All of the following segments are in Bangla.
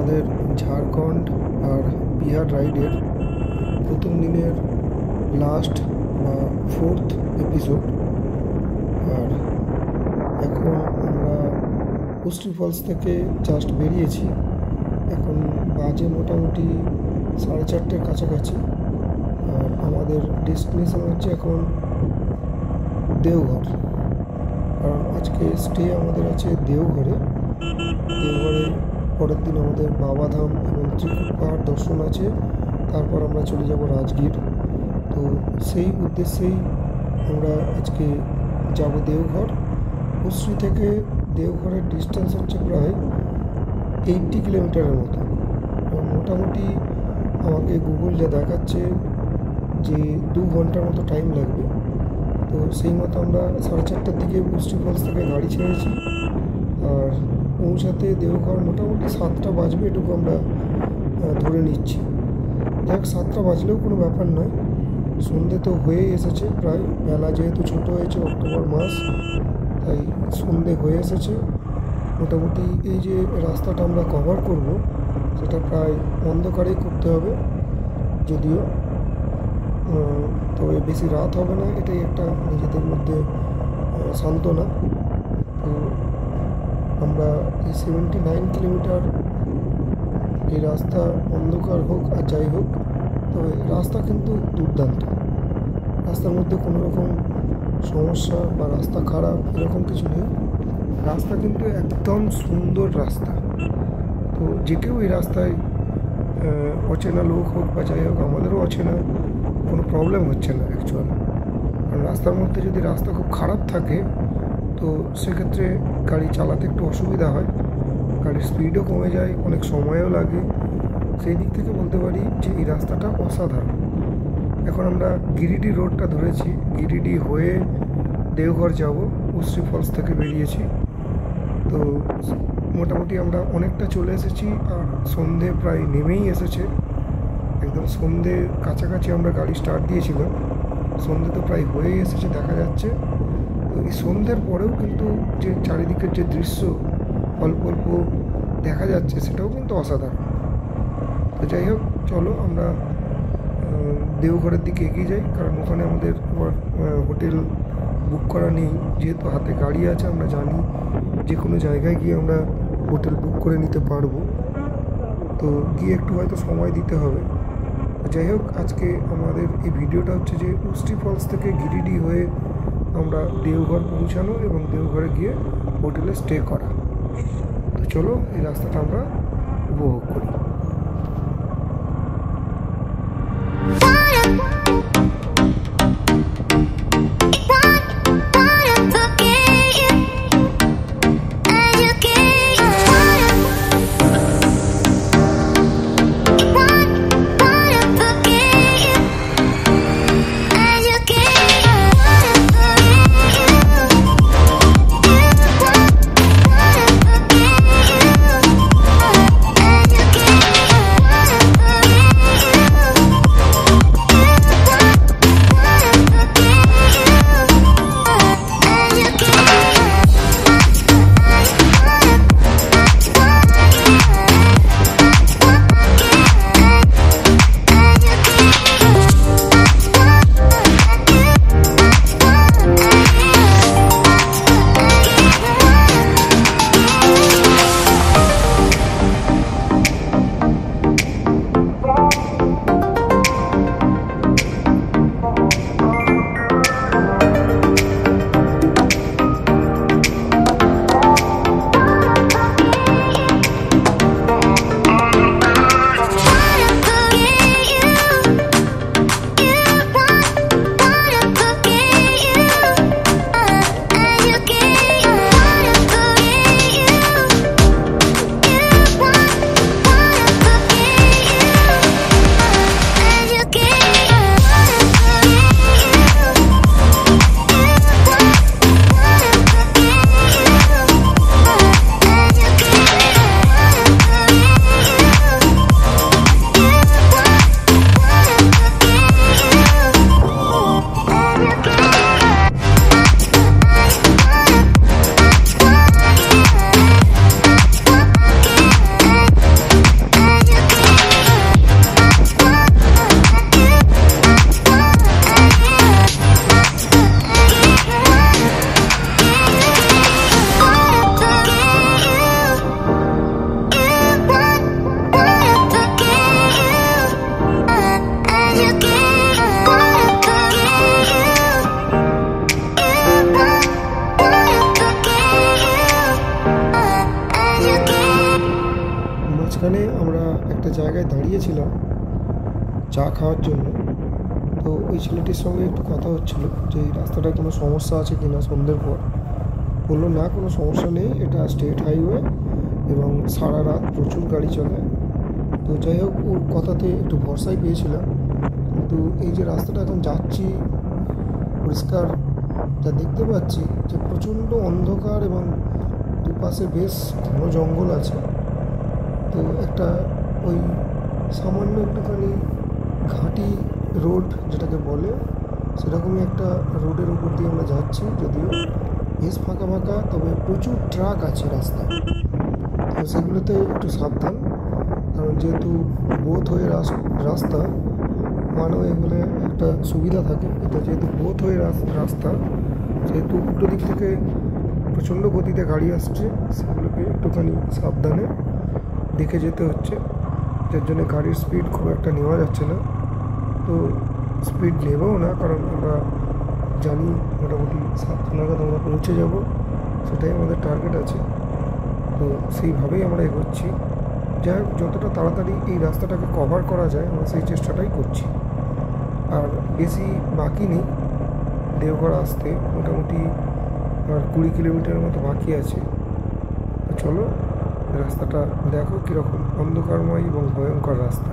আমাদের ঝাড়খণ্ড আর বিহার রাইডের প্রথম দিনের লাস্ট বা 4th এপিসোড। আর এখন আমরা কুস্টি ফলস থেকে জাস্ট বেরিয়েছি। এখন বাজে মোটামুটি 4:30 কাছাকাছি। আর আমাদের ডেস্টিনেশন হচ্ছে এখন দেওঘর, কারণ আজকে স্টে আমাদের আছে দেওঘরে। পরের দিন আমাদের বাবাধাম এবং ত্রিকুট পাহাড় দর্শন আছে, তারপর আমরা চলে যাব রাজগীর। তো সেই উদ্দেশ্যেই আমরা আজকে যাব দেওঘর। কুস্টি থেকে দেওঘরের ডিস্টেন্স হচ্ছে প্রায় 80 কিলোমিটারের মতো। মোটামুটি আমাকে গুগল যা দেখাচ্ছে যে 2 ঘন্টার মতো টাইম লাগবে। তো সেই মতো আমরা 4:30টার দিকে কুস্টি ফলস থেকে গাড়ি ছেড়েছি। আর পৌঁছাতে দেওঘর মোটামুটি 7টা বাজবে, এটুকু আমরা ধরে নিচ্ছি। যাক, 7টা বাজলেও কোনো ব্যাপার নয়, সন্ধে তো হয়েই এসেছে প্রায়। বেলা যেহেতু ছোটো হয়েছে, অক্টোবর মাস, তাই সন্ধে হয়ে এসেছে। মোটামুটি এই যে রাস্তাটা আমরা কভার করব সেটা প্রায় অন্ধকারেই করতে হবে, যদিও তবে বেশি রাত হবে না, এটাই একটা নিজেদের মধ্যে সান্ত্বনা। তো আমরা এই 79 কিলোমিটার এই রাস্তা অন্ধকার হোক আর যাই হোক, তবে রাস্তা কিন্তু দুর্দান্ত। রাস্তার মধ্যে কোনো রকম সমস্যা বা রাস্তা খারাপ এরকম কিছু নেই। রাস্তা কিন্তু একদম সুন্দর রাস্তা। তো যে কেউ এই রাস্তায় অচেনা লোক হোক বা যাই হোক, আমাদেরও অচেনা, কোনো প্রবলেম হচ্ছে না অ্যাকচুয়ালি। কারণ রাস্তার মধ্যে যদি রাস্তা খুব খারাপ থাকে তো সেক্ষেত্রে গাড়ি চালাতে একটু অসুবিধা হয়, গাড়ির স্পিডও কমে যায়, অনেক সময়ও লাগে। সেই দিক থেকে বলতে পারি যে এই রাস্তাটা অসাধারণ। এখন আমরা গিরিডি রোডটা ধরেছি, গিরিডি হয়ে দেওঘর যাব। কুস্টি ফলস থেকে বেরিয়েছি। তো মোটামুটি আমরা অনেকটা চলে এসেছি, আর সন্ধে প্রায় নেমেই এসেছে। একদম সন্ধে কাছাকাছি আমরা গাড়ি স্টার্ট দিয়েছিলাম, সন্ধে তো প্রায় হয়েই এসেছে দেখা যাচ্ছে। তো এই সন্ধ্যের পরেও কিন্তু যে চারিদিকের যে দৃশ্য অল্প অল্প দেখা যাচ্ছে সেটাও কিন্তু অসাধারণ। তো যাই হোক, চলো আমরা দেওঘরের দিকে এগিয়ে যাই, কারণ ওখানে আমাদের আবার হোটেল বুক করা নেই। যেহেতু হাতে গাড়ি আছে, আমরা জানি যে কোনো জায়গায় গিয়ে আমরা হোটেল বুক করে নিতে পারবো। তো গিয়ে একটু হয়তো সময় দিতে হবে। যাই হোক, আজকে আমাদের এই ভিডিওটা হচ্ছে যে কুস্টি ফলস থেকে গিরিডি হয়ে আমরা দেওঘর পৌঁছানো এবং দেওঘরে গিয়ে হোটেলে স্টে করা। তো চলো এই রাস্তাটা আমরা উপভোগ করি। You এখানে আমরা একটা জায়গায় দাঁড়িয়েছিলাম চা খাওয়ার জন্য। তো ওই ছেলেটির সঙ্গে একটু কথা হচ্ছিল যে এই রাস্তাটায় কোনো সমস্যা আছে কি না সন্ধ্যের পর। বললো না, কোনো সমস্যা নেই, এটা স্টেট হাইওয়ে এবং সারা রাত প্রচুর গাড়ি চলে। তো যাই হোক, ওর কথাতে একটু ভরসাই পেয়েছিলাম। কিন্তু এই যে রাস্তাটা এখন যাচ্ছি, পরিষ্কার যা দেখতে পাচ্ছি যে প্রচণ্ড অন্ধকার এবং দুপাশে বেশ ঘন জঙ্গল আছে। তো একটা ওই সামান্য একটুখানি ঘাঁটি রোড যেটাকে বলে, সেরকমই একটা রোডের উপর দিয়ে আমরা যাচ্ছি, যদিও বেশ ফাঁকা ফাঁকা, তবে প্রচুর ট্রাক আছে রাস্তায়। তো সেগুলোতে একটু সাবধান, কারণ যেহেতু বোথ হয়ে রাস্তা, ওয়ান ওয়ে বলে একটা সুবিধা থাকে। এটা যেহেতু বোথ হয়ে রাস্তা, সেহেতু উল্টো দিক থেকে প্রচণ্ড গতিতে গাড়ি আসছে, সেগুলোকে একটুখানি সাবধানে দেখে যেতে হচ্ছে, যার জন্য গাড়ির স্পিড খুব একটা নেওয়া যাচ্ছে না। তো স্পিড নেবও না, কারণ আমরা জানি মোটামুটি 7 নাগাদ আমরা পৌঁছে যাব, সেটাই আমাদের টার্গেট আছে। তো সেইভাবেই আমরা এগোচ্ছি। যাই হোক, যতটা তাড়াতাড়ি এই রাস্তাটাকে কভার করা যায় আমরা সেই চেষ্টাটাই করছি। আর বেশি বাকি নেই দেওঘর আসতে, মোটামুটি আর 20 কিলোমিটারের মতো বাকি আছে। চলো রাস্তাটা দেখো কীরকম অন্ধকারময় এবং ভয়ঙ্কর রাস্তা।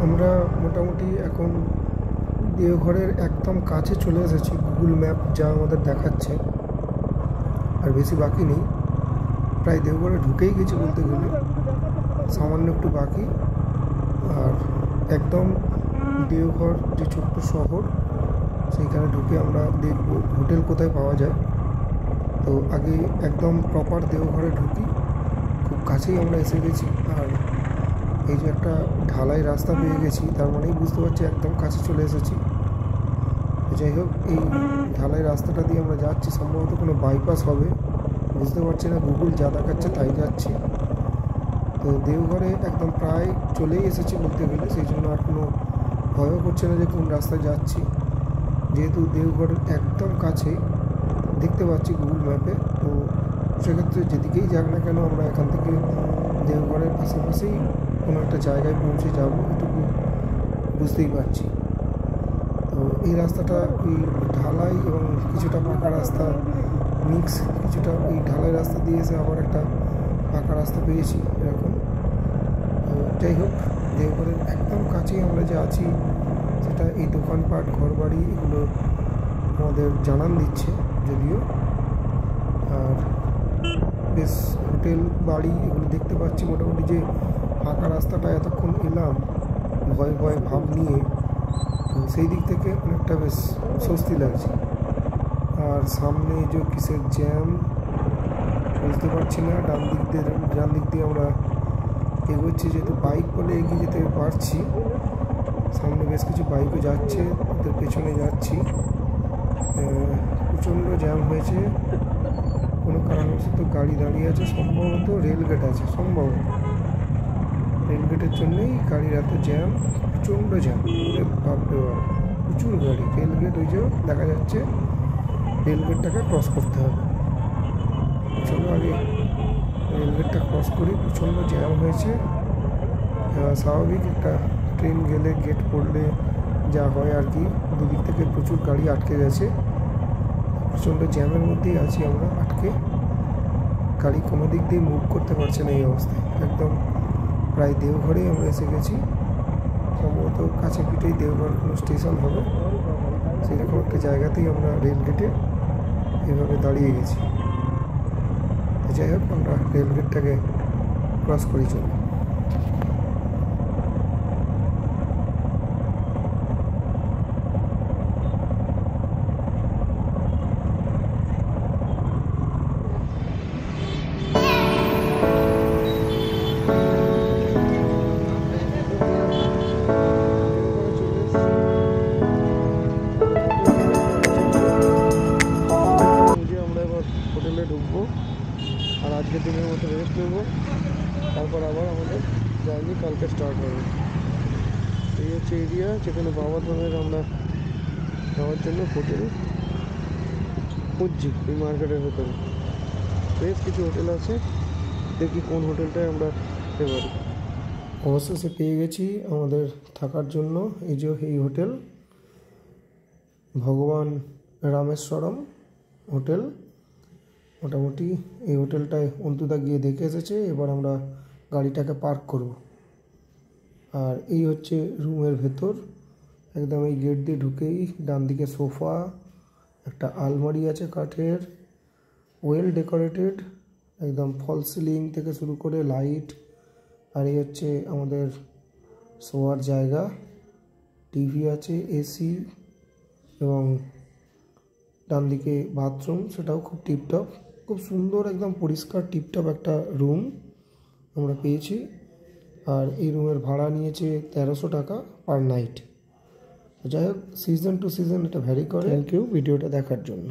আমরা মোটামুটি এখন দেওঘরের একদম কাছে চলে এসেছি, গুগল ম্যাপ যা আমাদের দেখাচ্ছে। আর বেশি বাকি নেই, প্রায় দেওঘরে ঢুকেই গেছি বলতে গেলে, সামান্য একটু বাকি। আর একদম দেওঘর যে ছোট্ট শহর, সেইখানে ঢুকে আমরা দেখব হোটেল কোথায় পাওয়া যায়। তো আগে একদম প্রপার দেওঘরে ঢুকি, খুব কাছেই আমরা এসে গেছি। আর এই যে একটা ঢালাই রাস্তা পেয়ে গেছি, তার মানেই বুঝতে পারছি একদম কাছে চলে এসেছি। যাই হোক, এই ঢালাই রাস্তাটা দিয়ে আমরা যাচ্ছি, সম্ভবত কোনো বাইপাস হবে, বুঝতে পারছি না, গুগল যা দেখাচ্ছে তাই যাচ্ছি। তো দেওঘরে একদম প্রায় চলেই এসেছি বলতে গেলে, সেই জন্য আর কোনো ভয়ও করছে না যে কোন রাস্তায় যাচ্ছি। যেহেতু দেওঘরের একদম কাছে দেখতে পাচ্ছি গুগল ম্যাপে, তো সেক্ষেত্রে যেদিকেই যাক না কেন আমরা এখান থেকে দেওঘরের আশেপাশেই কোনো একটা জায়গায় পৌঁছে যাব এটুকু বুঝতেই পারছি। তো এই রাস্তাটা ওই ঢালাই এবং কিছুটা পাকা রাস্তা মিক্স, কিছুটা ওই ঢালাই রাস্তা দিয়ে এসে আবার একটা পাকা রাস্তা পেয়েছি এরকম। তো যাই হোক, দেওঘরের একদম কাছেই আমরা যে আছি সেটা এই দোকানপাট ঘরবাড়ি এগুলো আমাদের জানান দিচ্ছে যদিও। আর বেশ হোটেল বাড়ি এগুলো দেখতে পাচ্ছি। মোটামুটি যে ফাঁকা রাস্তাটা এতক্ষণ এলাম ভয় ভয় ভাব নিয়ে, তো সেই দিক থেকে অনেকটা বেশ স্বস্তি লাগছে। আর সামনে যে কিসের জ্যাম বুঝতে পারছি না। ডান দিক দিয়ে আমরা এগোচ্ছি, যেহেতু বাইক বলে এগিয়ে যেতে পারছি। সামনে বেশ কিছু বাইকও যাচ্ছে, ওদের পেছনে যাচ্ছি। প্রচণ্ড জ্যাম হয়েছে, কোনো কারণবশত গাড়ি দাঁড়িয়ে আছে, সম্ভবত রেলগেট আছে, সম্ভবত রেলগেটের জন্যই গাড়ির এত জ্যাম, প্রচণ্ড জ্যাম। ভাবতে প্রচুর গাড়ি। রেলগেট ওই যে দেখা যাচ্ছে, রেলগেটটাকে ক্রস করতে হবে। চলো আগে রেলগেটটা ক্রস করি। প্রচণ্ড জ্যাম হয়েছে, স্বাভাবিক একটা ট্রেন গেলে গেট পড়লে যা হয় আর কি। দুদিক থেকে প্রচুর গাড়ি আটকে গেছে, প্রচণ্ড জ্যামের মধ্যেই আছি আমরা আটকে। গাড়ি কোনো দিক দিয়ে মুভ করতে পারছে না এই অবস্থায়। একদম প্রায় দেওঘরেই আমরা এসে গেছি, সম্ভবত কাছে পিঠেই দেওঘর কোনো স্টেশন হবে, সেরকম একটা জায়গাতেই আমরা রেলগেটে এভাবে দাঁড়িয়ে গেছি। যাই হোক, আমরা রেলগেটটাকে ক্রস করি চলো। হোটেলে ঢুকবো আর আজকের দিনের মতো রেস্ট নেবো, তারপর আবার আমাদের জার্নি কালকে স্টার্ট হবে। এই হচ্ছে এরিয়া যেখানে বাবাধামের আমরা যাওয়ার জন্য হোটেল খুঁজছি। এই মার্কেটের ভেতরে বেশ কিছু হোটেল আছে, দেখি কোন হোটেলটায় আমরা থাকতে পারি। অবশেষে পেয়ে গেছি আমাদের থাকার জন্য। এই যে এই হোটেল, ভগবান রামেশ্বরম হোটেল। মোটামুটি এই হোটেলটায় অন্তুদা গিয়ে দেখে এসেছে, এবার আমরা গাড়িটাকে পার্ক করব। আর এই হচ্ছে রুমের ভেতর, একদম এই গেট দিয়ে ঢুকেই ডান দিকে সোফা, একটা আলমারি আছে কাঠের, ওয়েল ডেকোরেটেড, একদম ফল সিলিং থেকে শুরু করে লাইট। আর এই হচ্ছে আমাদের শোয়ার জায়গা, টিভি আছে, এসি, এবং ডান দিকে বাথরুম, সেটাও খুব টিপটপ, খুব সুন্দর, একদম পরিষ্কার টিপটপ একটা রুম আমরা পেয়েছি। আর এই রুমের ভাড়া নিয়েছে 1300 টাকা পার নাইট। যাই হোক, সিজন টু সিজন এটা ভ্যারি করে। থ্যাংক ইউ ভিডিওটা দেখার জন্য।